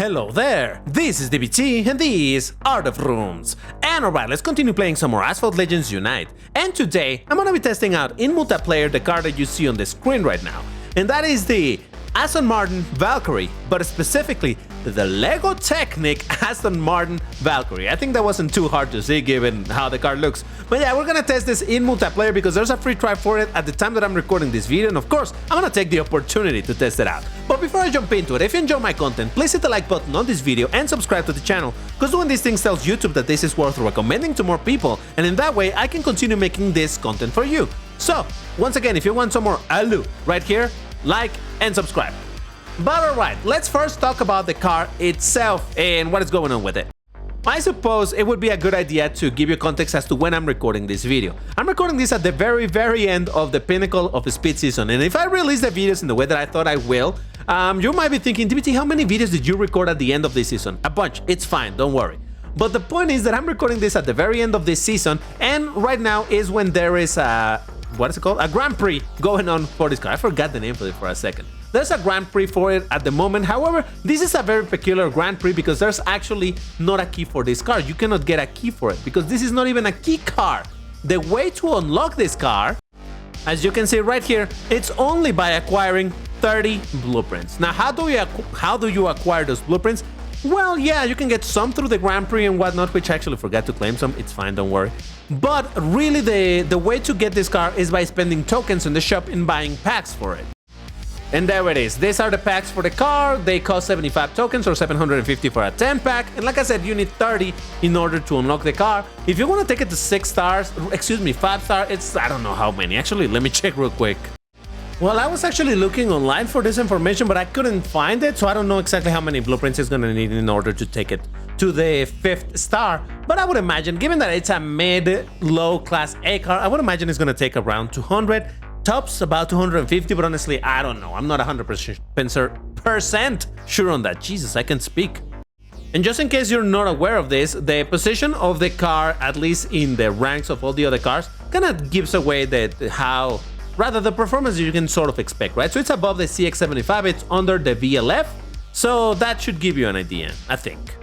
Hello there, this is DBT and this is Art of Rooms. And alright, let's continue playing some more Asphalt Legends Unite. And today, I'm gonna be testing out in multiplayer the car that you see on the screen right now. And that is the Aston Martin Valkyrie, but specifically the Lego Technic Aston Martin Valkyrie. I think that wasn't too hard to see given how the car looks. But yeah, we're gonna test this in multiplayer because there's a free try for it at the time that I'm recording this video, and of course, I'm gonna take the opportunity to test it out. But before I jump into it, if you enjoy my content, please hit the like button on this video and subscribe to the channel, because doing these things tells YouTube that this is worth recommending to more people, and in that way, I can continue making this content for you. So, once again, if you want some more alu right here, like and subscribe. But alright, let's first talk about the car itself and what is going on with it. I suppose it would be a good idea to give you context as to when I'm recording this video. I'm recording this at the very end of the pinnacle of the speed season, and if I release the videos in the way that I thought I will, you might be thinking, DBT, how many videos did you record at the end of this season? A bunch, it's fine, don't worry. But the point is that I'm recording this at the very end of this season, and right now is when there is a, what is it called? A Grand Prix going on for this car. I forgot the name for it for a second. There's a Grand Prix for it at the moment. However, this is a very peculiar Grand Prix because there's actually not a key for this car. You cannot get a key for it because this is not even a key car. The way to unlock this car, as you can see right here, it's only by acquiring 30 blueprints. Now, how do you acquire those blueprints? Well, yeah, you can get some through the Grand Prix and whatnot, which I actually forgot to claim some. It's fine, don't worry. But really, the way to get this car is by spending tokens in the shop and buying packs for it. And there it is. These are the packs for the car. They cost 75 tokens or 750 for a 10 pack. And like I said, you need 30 in order to unlock the car. If you want to take it to 6 stars, excuse me, 5 stars, it's I don't know how many. Actually, let me check real quick. Well, I was actually looking online for this information, but I couldn't find it, so I don't know exactly how many blueprints it's gonna need in order to take it to the 5th star. But I would imagine, given that it's a mid-low class A car, I would imagine it's gonna take around 200. Tops about 250, but honestly, I don't know. I'm not 100% sure on that. Jesus, I can't speak. And just in case you're not aware of this, the position of the car, at least in the ranks of all the other cars, kind of gives away the performance you can sort of expect, right? So it's above the CX-75, it's under the VLF, so that should give you an idea, I think.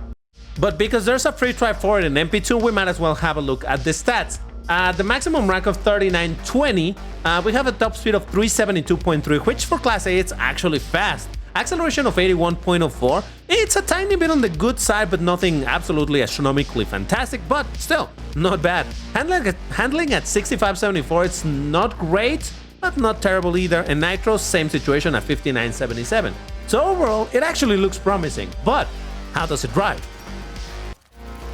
But because there's a free try for it in MP2, we might as well have a look at the stats. At the maximum rank of 3920, we have a top speed of 372.3, which for Class A, it's actually fast. Acceleration of 81.04, it's a tiny bit on the good side, but nothing absolutely astronomically fantastic, but still, not bad. Handling at 6574, it's not great, but not terrible either, and Nitro, same situation at 5977. So overall, it actually looks promising, but how does it drive?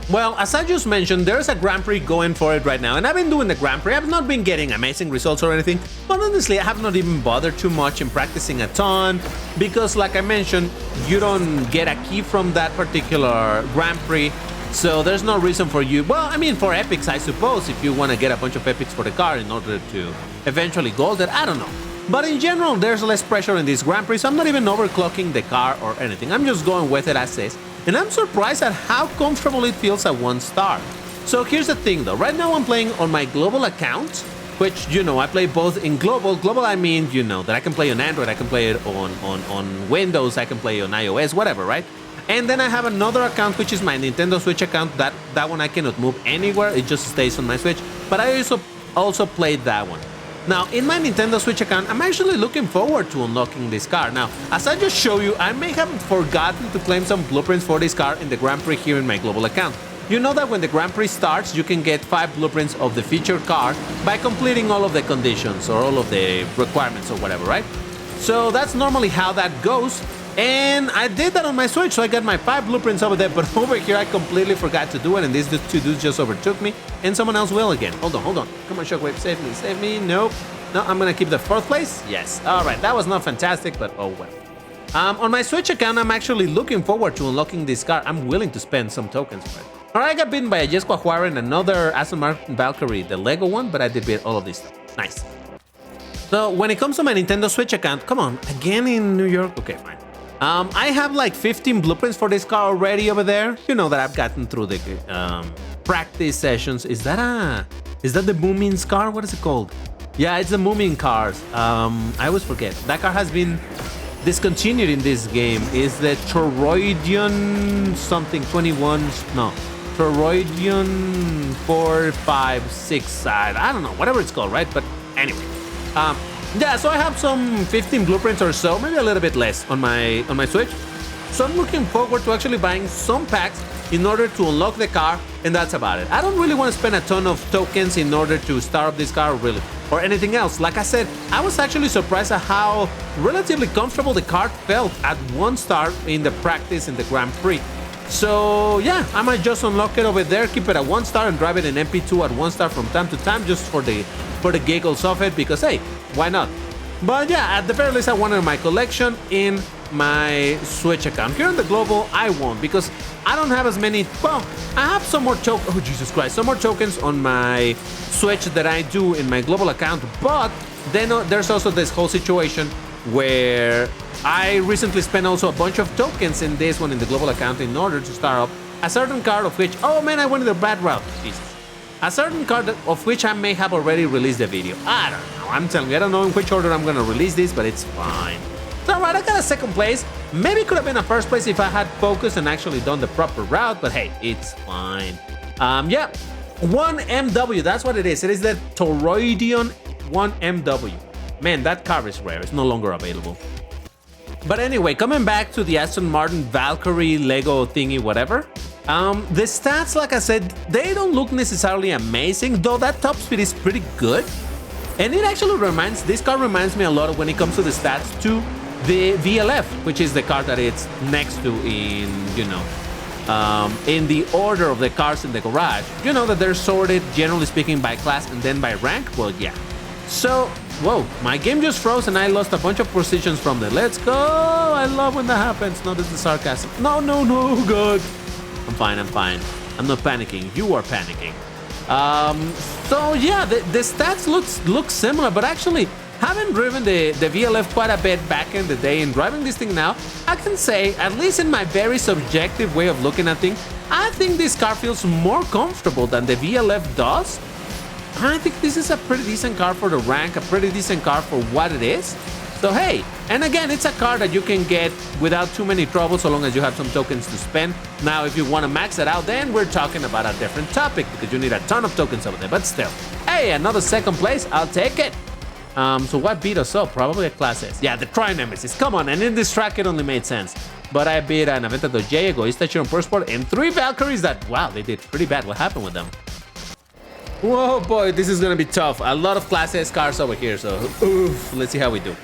Well, as I just mentioned, there's a Grand Prix going for it right now, and I've been doing the Grand Prix. I've not been getting amazing results or anything, but honestly, I have not even bothered too much in practicing a ton, because like I mentioned, you don't get a key from that particular Grand Prix, so there's no reason for you, well, I mean, for epics, I suppose, if you want to get a bunch of epics for the car in order to eventually gold it, I don't know. But in general, there's less pressure in this Grand Prix, so I'm not even overclocking the car or anything. I'm just going with it as is. And I'm surprised at how comfortable it feels at 1 star. So here's the thing though, right now I'm playing on my global account, which, you know, I play both in global. Global, I mean, you know, that I can play on Android, I can play it on Windows, I can play on iOS, whatever, right? And then I have another account, which is my Nintendo Switch account. That one I cannot move anywhere, it just stays on my Switch. But I also played that one. Now, in my Nintendo Switch account, I'm actually looking forward to unlocking this car. Now, as I just showed you, I may have forgotten to claim some blueprints for this car in the Grand Prix here in my global account. You know that when the Grand Prix starts, you can get 5 blueprints of the featured car by completing all of the conditions or all of the requirements or whatever, right? So that's normally how that goes. And I did that on my Switch, so I got my 5 blueprints over there, but over here I completely forgot to do it, and these 2 dudes just overtook me, and someone else will again. Hold on. Come on, Shockwave, save me. Nope. No, I'm gonna keep the 4th place. Yes. All right, that was not fantastic, but oh well. On my Switch account, I'm actually looking forward to unlocking this car. I'm willing to spend some tokens for it. All right, I got beaten by a Jesco Juarez and another Aston Martin Valkyrie, the Lego one, but I did beat all of this stuff. Nice. So when it comes to my Nintendo Switch account, come on, again in New York? Okay, fine. I have like 15 blueprints for this car already over there. You know that I've gotten through the practice sessions. Is that the Moomin's car? What is it called? Yeah, it's the Moomin cars. I always forget. That car has been discontinued in this game is the Toroidion something 21. No, Toroidion 456. I don't know, whatever it's called, right? But anyway, yeah. So I have some 15 blueprints or so, maybe a little bit less on my Switch. So I'm looking forward to actually buying some packs in order to unlock the car, and that's about it. I don't really want to spend a ton of tokens in order to start up this car, really, or anything else. Like I said, I was actually surprised at how relatively comfortable the car felt at 1 star in the practice in the Grand Prix. So yeah, I might just unlock it over there, keep it at 1 star, and drive it in MP2 at 1 star from time to time, just for the giggles of it, because hey, why not? But yeah, at the very least, I wanted my collection in my Switch account. Here on the global, I won't, because I don't have as many. Well, I have some more tokens. Oh, Jesus Christ, some more tokens on my Switch that I do in my global account. But then there's also this whole situation where I recently spent also a bunch of tokens in this one in the global account in order to start up a certain card of which, oh man, I went the bad route. Jesus. A certain card of which I may have already released a video. I don't know. I'm telling you, I don't know in which order I'm gonna release this, but it's fine. So alright, I got a 2nd place. Maybe it could have been a 1st place if I had focused and actually done the proper route, but hey, it's fine. Yeah, 1MW, that's what it is. It is the Toroidion 1MW. Man, that car is rare. It's no longer available. But anyway, coming back to the Aston Martin Valkyrie Lego thingy, whatever. The stats, like I said, they don't look necessarily amazing, though that top speed is pretty good. And it actually this car reminds me a lot of, when it comes to the stats, to the VLF, which is the car that it's next to in, you know, in the order of the cars in the garage. You know that they're sorted, generally speaking, by class and then by rank? Well, yeah. So, whoa, my game just froze and I lost a bunch of positions from there. Let's go! I love when that happens. Notice the sarcasm. No, no, no, God. I'm fine, I'm fine. I'm not panicking. You are panicking. So yeah, the stats look similar, but actually, having driven the VLF quite a bit back in the day and driving this thing now, I can say, at least in my very subjective way of looking at things, I think this car feels more comfortable than the VLF does. I think this is a pretty decent car for the rank, a pretty decent car for what it is. So hey, and again, it's a car that you can get without too many trouble so long as you have some tokens to spend. Now, if you want to max it out, then we're talking about a different topic because you need a ton of tokens over there. But still, hey, another 2nd place, I'll take it. So what beat us up? Probably a Class S. Yeah, the Tri-Nemesis. Come on, and in this track, it only made sense. But I beat an Aventador J, Egoista, Chiron Persport, and 3 Valkyries that, wow, they did pretty bad. What happened with them? Whoa, boy, this is gonna be tough. A lot of Class S cars over here, so oof, let's see how we do.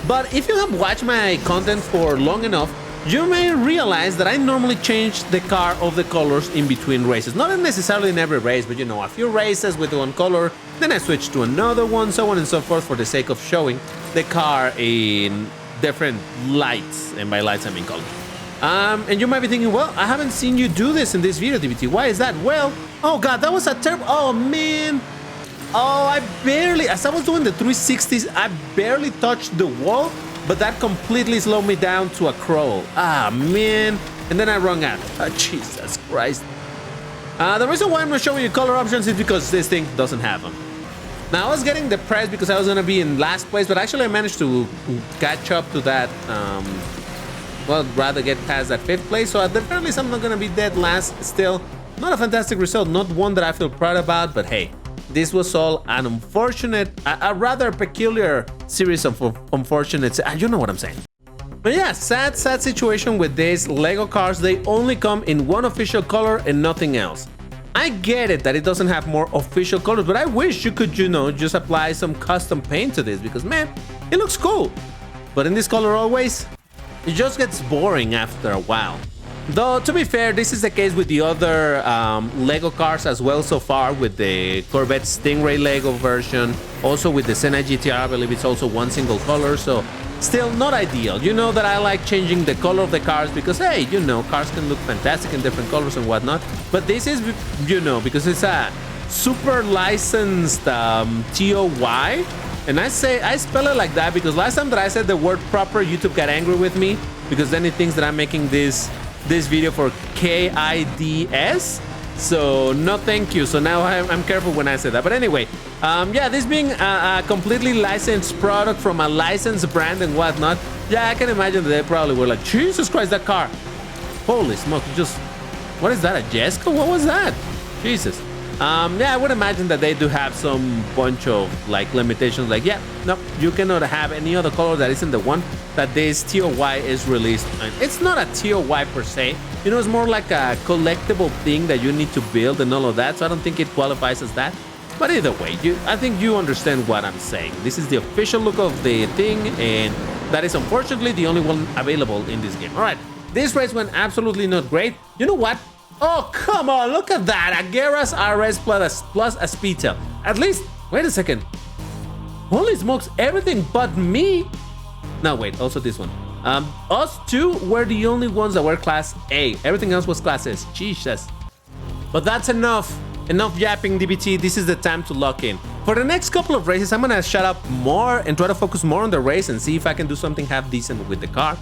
But if you have watched my content for long enough, you may realize that I normally change the car of the colors in between races. Not necessarily in every race, but you know, a few races with one color, then I switch to another one, so on and so forth, for the sake of showing the car in different lights, and by lights I mean colors. And you might be thinking, well, I haven't seen you do this in this video, DBT. Why is that? Well, oh god, that was a terrible, oh man. Oh, I barely, as I was doing the 360s, I barely touched the wall, but that completely slowed me down to a crawl. Ah, man. And then I rung out. Oh, Jesus Christ. The reason why I'm not showing you color options is because this thing doesn't have them. Now, I was getting depressed because I was going to be in last place, but actually I managed to catch up to that, well, rather get past that 5th place. So at the very least, I'm not going to be dead last still. Not a fantastic result, not one that I feel proud about, but hey. This was all an unfortunate, a rather peculiar series of unfortunate, you know what I'm saying. But yeah, sad situation with these Lego cars. They only come in one official color and nothing else. I get it that it doesn't have more official colors, but I wish you could, you know, just apply some custom paint to this because, man, it looks cool. But in this color always, it just gets boring after a while. Though, to be fair, this is the case with the other Lego cars as well so far, with the Corvette Stingray Lego version, also with the Senna GTR, I believe it's also one single color, so still not ideal. You know that I like changing the color of the cars because, hey, you know, cars can look fantastic in different colors and whatnot, but this is, you know, because it's a super licensed TOY, and I spell it like that because last time that I said the word proper, YouTube got angry with me because then it thinks that I'm making this video for KIDS, so no thank you. So now I'm careful when I say that. But anyway, yeah, this being a completely licensed product from a licensed brand and whatnot, Yeah, I can imagine that they probably were like, Jesus Christ, that car. Holy smoke, just... What is that, a Jesco? What was that? Jesus. Yeah, I would imagine that they do have some bunch of like limitations. Like, yeah, no, you cannot have any other color that isn't the one that this TOY is released. And it's not a TOY per se. You know, it's more like a collectible thing that you need to build and all of that. So I don't think it qualifies as that. But either way, I think you understand what I'm saying. This is the official look of the thing, and that is unfortunately the only one available in this game. All right, this race went absolutely not great. You know what? Oh, come on, look at that. Agera's RS plus a Speedtail. At least, wait a second. Holy smokes, everything but me. No, wait, also this one. Us two were the only ones that were class A. Everything else was class S. Jesus. But that's enough. Enough yapping, DBT. This is the time to lock in. For the next couple of races, I'm gonna shut up more and try to focus more on the race and see if I can do something half decent with the car.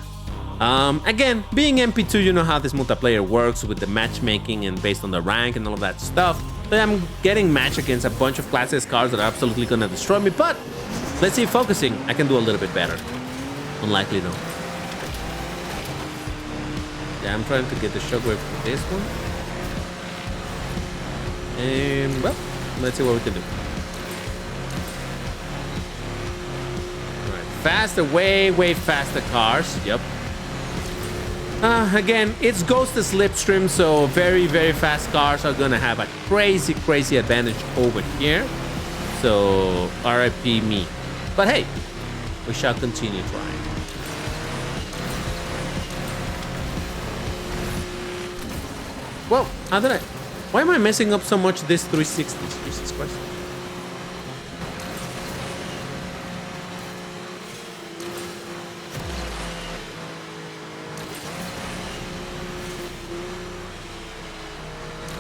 Again, being MP2, you know how this multiplayer works with the matchmaking and based on the rank and all of that stuff. So I'm getting matched against a bunch of class S cars that are absolutely gonna destroy me, but let's see, focusing, I can do a little bit better. Unlikely though. Yeah, I'm trying to get the shockwave for this one. And, well, let's see what we can do. Alright, faster, way faster cars. Yep. Again, it's Ghost Slipstream, so very fast cars are gonna have a crazy advantage over here. So, RIP me. But hey, we shall continue trying. Whoa, how did I... Why am I messing up so much this 360? Jesus Christ.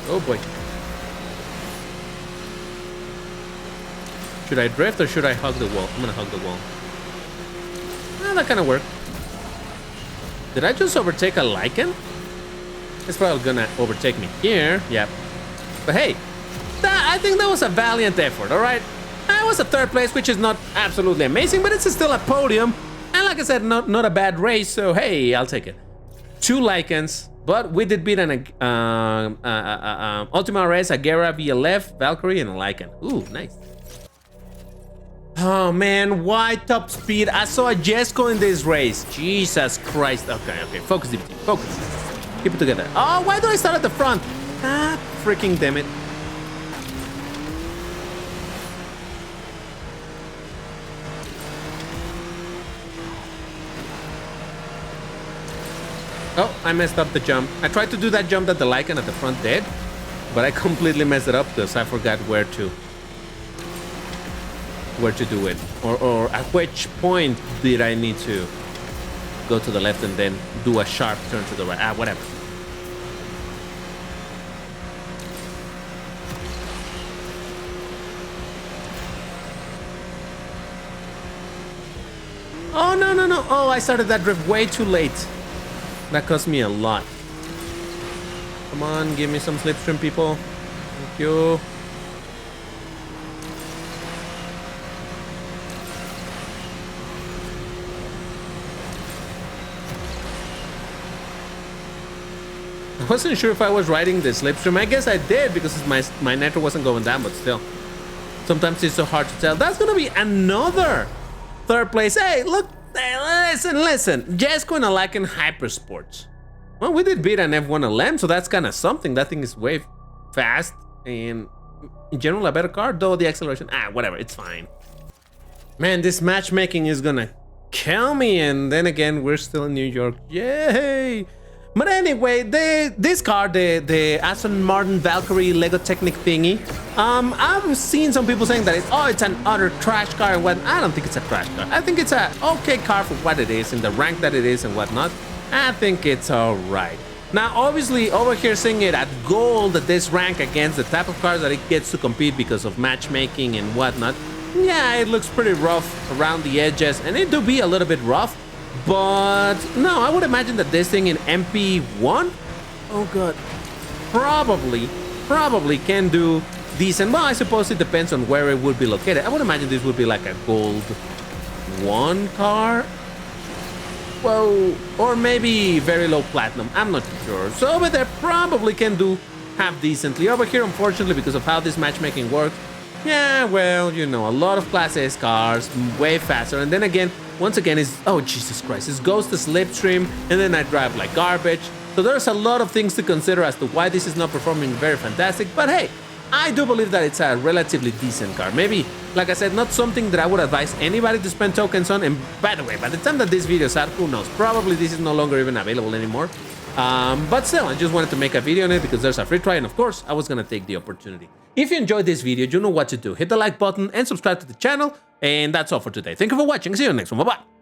Oh boy. Should I drift or should I hug the wall? I'm gonna hug the wall. Well, that kind of worked. Did I just overtake a Lycan? It's probably gonna overtake me here. Yep. But hey, I think that was a valiant effort, all right? It was a third place, which is not absolutely amazing, but it's still a podium. And like I said, not a bad race, so hey, I'll take it. 2 Lycans, but we did beat an Ultima RS, Agera, VLF, Valkyrie, and a Lycan. Ooh, nice. Oh man, why top speed? I saw a Jesco in this race. Jesus Christ. Okay, focus, DBT, focus. Keep it together. Oh, why do I start at the front? Ah, freaking damn it. Oh, I messed up the jump. I tried to do that jump that the Lycan at the front did, but I completely messed it up because I forgot where to do it. Or at which point did I need to go to the left and then do a sharp turn to the right. Ah, whatever. Oh, no. Oh, I started that drift way too late. That cost me a lot. Come on, give me some slipstream, people. Thank you. I wasn't sure if I was riding the slipstream. I guess I did because my network wasn't going down, but still. Sometimes it's so hard to tell. That's gonna be another third place. Hey, look, hey, listen. Jesco and a Lycan Hypersports. Well, we did beat an F1 LM, so that's kind of something. That thing is way fast and in general a better car, though the acceleration, whatever, it's fine. Man, this matchmaking is gonna kill me, and then again, we're still in New York. Yay! But anyway, this car, the Aston Martin Valkyrie Lego Technic thingy, I've seen some people saying that it's an utter trash car and what. I don't think it's a trash car. I think it's a okay car for what it is and the rank that it is and whatnot. I think it's alright. Now, obviously, over here seeing it at gold at this rank against the type of cars that it gets to compete because of matchmaking and whatnot, yeah, it looks pretty rough around the edges, and it do be a little bit rough. But no, I would imagine that this thing in MP1, oh god, probably can do decent. Well, I suppose it depends on where it would be located. I would imagine this would be like a gold 1 car. Well, or maybe very low platinum. I'm not sure. So over there probably can do half decently. Over here, unfortunately, because of how this matchmaking works, yeah, well, you know, a lot of Class S cars, way faster. And then again, once again, is oh, Jesus Christ, it goes to slipstream, and then I drive like garbage. So there's a lot of things to consider as to why this is not performing very fantastic. But hey, I do believe that it's a relatively decent car. Maybe, like I said, not something that I would advise anybody to spend tokens on. And by the way, by the time that this video is out, who knows? Probably this is no longer even available anymore. But still, I just wanted to make a video on it because there's a free try, and of course, I was gonna take the opportunity. If you enjoyed this video, you know what to do. Hit the like button and subscribe to the channel. And that's all for today. Thank you for watching. See you in the next one. Bye-bye.